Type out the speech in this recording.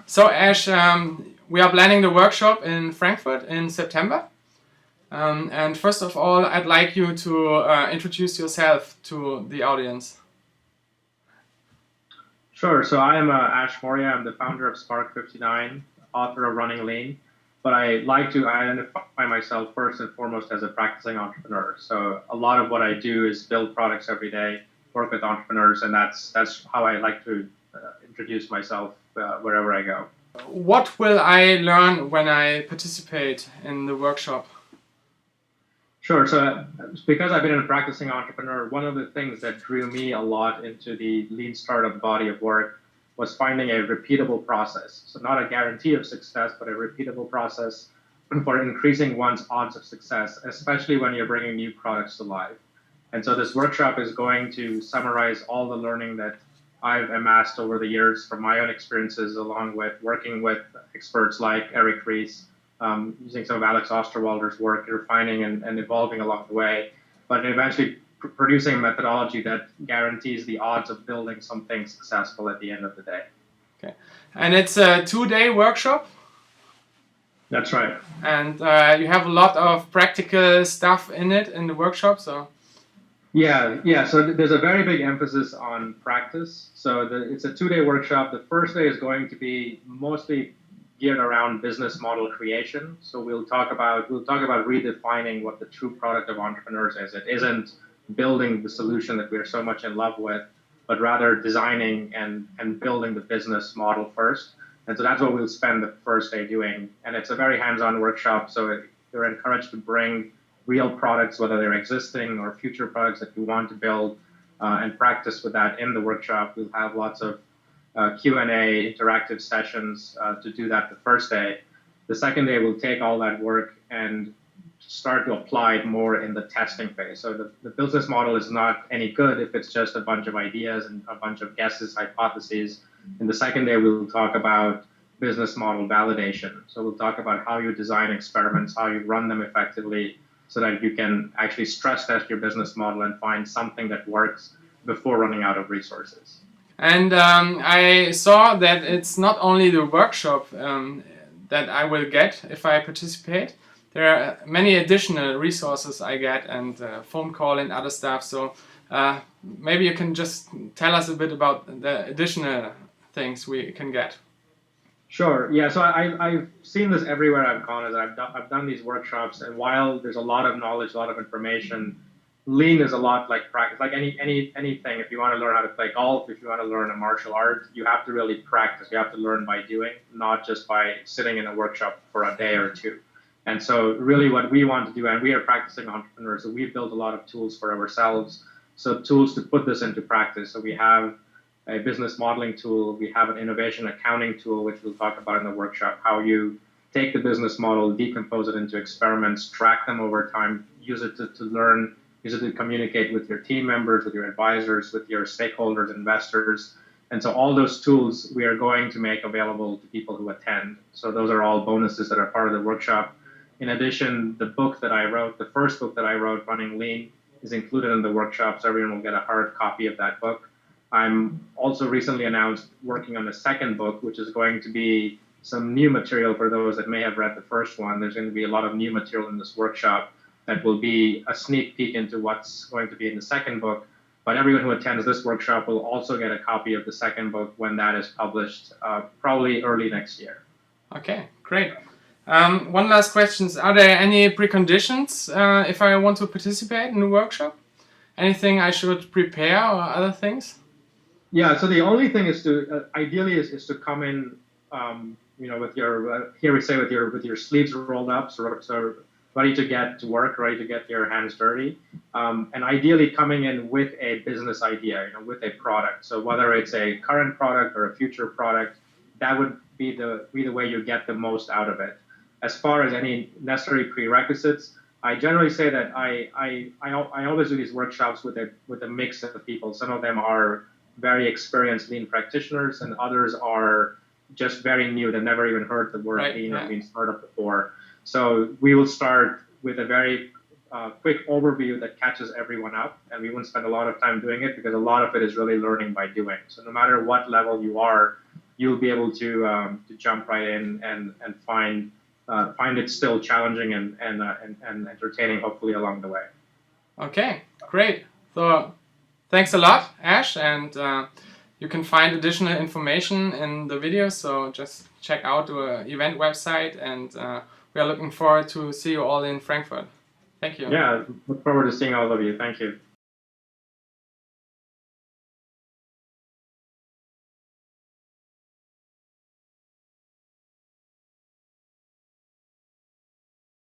So Ash, we are planning the workshop in Frankfurt in September. And first of all, I'd like you to introduce yourself to the audience. Sure. So I am Ash Maurya. I'm the founder of Spark 59, author of Running Lean. But I like to identify myself first and foremost as a practicing entrepreneur. So a lot of what I do is build products every day, work with entrepreneurs, and that's how I like to introduce myself wherever I go. What will I learn when I participate in the workshop? Sure. So because I've been a practicing entrepreneur, one of the things that drew me a lot into the lean startup body of work was finding a repeatable process. So not a guarantee of success, but a repeatable process for increasing one's odds of success, especially when you're bringing new products to life. And so this workshop is going to summarize all the learning that I've amassed over the years from my own experiences, along with working with experts like Eric Ries, using some of Alex Osterwalder's work, refining and evolving along the way, but eventually producing a methodology that guarantees the odds of building something successful at the end of the day. Okay, and it's a 2-day workshop? That's right. And you have a lot of practical stuff in it in the workshop, so? Yeah. So there's a very big emphasis on practice. So it's a 2-day workshop. The first day is going to be mostly geared around business model creation. So we'll talk about redefining what the true product of entrepreneurs is. It isn't building the solution that we're so much in love with, but rather designing and building the business model first. And so that's what we'll spend the first day doing. And it's a very hands-on workshop. So you're encouraged to bring real products, whether they're existing or future products that you want to build, and practice with that in the workshop. We'll have lots of Q&A, interactive sessions to do that the first day. The second day, we'll take all that work and start to apply it more in the testing phase. So the business model is not any good if it's just a bunch of ideas and a bunch of guesses, hypotheses. In the second day, we'll talk about business model validation. So we'll talk about how you design experiments, how you run them effectively, so that you can actually stress test your business model and find something that works before running out of resources. And I saw that it's not only the workshop that I will get if I participate. There are many additional resources I get, and phone call and other stuff. So maybe you can just tell us a bit about the additional things we can get. Sure. Yeah. So I've seen this everywhere I've gone. As I've done these workshops, and while there's a lot of knowledge, a lot of information, lean is a lot like practice. Like anything. If you want to learn how to play golf, if you want to learn a martial art, you have to really practice. You have to learn by doing, not just by sitting in a workshop for a day or two. And so really what we want to do, and we are practicing entrepreneurs, so we've built a lot of tools for ourselves. So tools to put this into practice. So we have a business modeling tool. We have an innovation accounting tool, which we'll talk about in the workshop, how you take the business model, decompose it into experiments, track them over time, use it to learn, use it to communicate with your team members, with your advisors, with your stakeholders, investors. And so all those tools we are going to make available to people who attend. So those are all bonuses that are part of the workshop. In addition, the book that I wrote, the first book that I wrote, Running Lean, is included in the workshop, so everyone will get a hard copy of that book. I'm also recently announced working on a second book, which is going to be some new material for those that may have read the first one. There's going to be a lot of new material in this workshop that will be a sneak peek into what's going to be in the second book. But everyone who attends this workshop will also get a copy of the second book when that is published, probably early next year. Okay, great. One last question. Are there any preconditions if I want to participate in the workshop? Anything I should prepare or other things? Yeah, so the only thing is to ideally is to come in, with your here we say with your sleeves rolled up, so ready to get to work, ready to get your hands dirty, and ideally coming in with a business idea, with a product. So whether it's a current product or a future product, that would be the way you get the most out of it. As far as any necessary prerequisites, I generally say that I always do these workshops with a mix of people. Some of them are very experienced lean practitioners, and others are just very new. They've never even heard the word lean or lean startup before. So we will start with a very quick overview that catches everyone up, and we won't spend a lot of time doing it because a lot of it is really learning by doing. So no matter what level you are, you'll be able to jump right in and find it still challenging and entertaining, hopefully, along the way. Okay, great. So thanks a lot, Ash, and you can find additional information in the video, so just check out the event website, and we are looking forward to see you all in Frankfurt. Thank you. Yeah, look forward to seeing all of you. Thank you.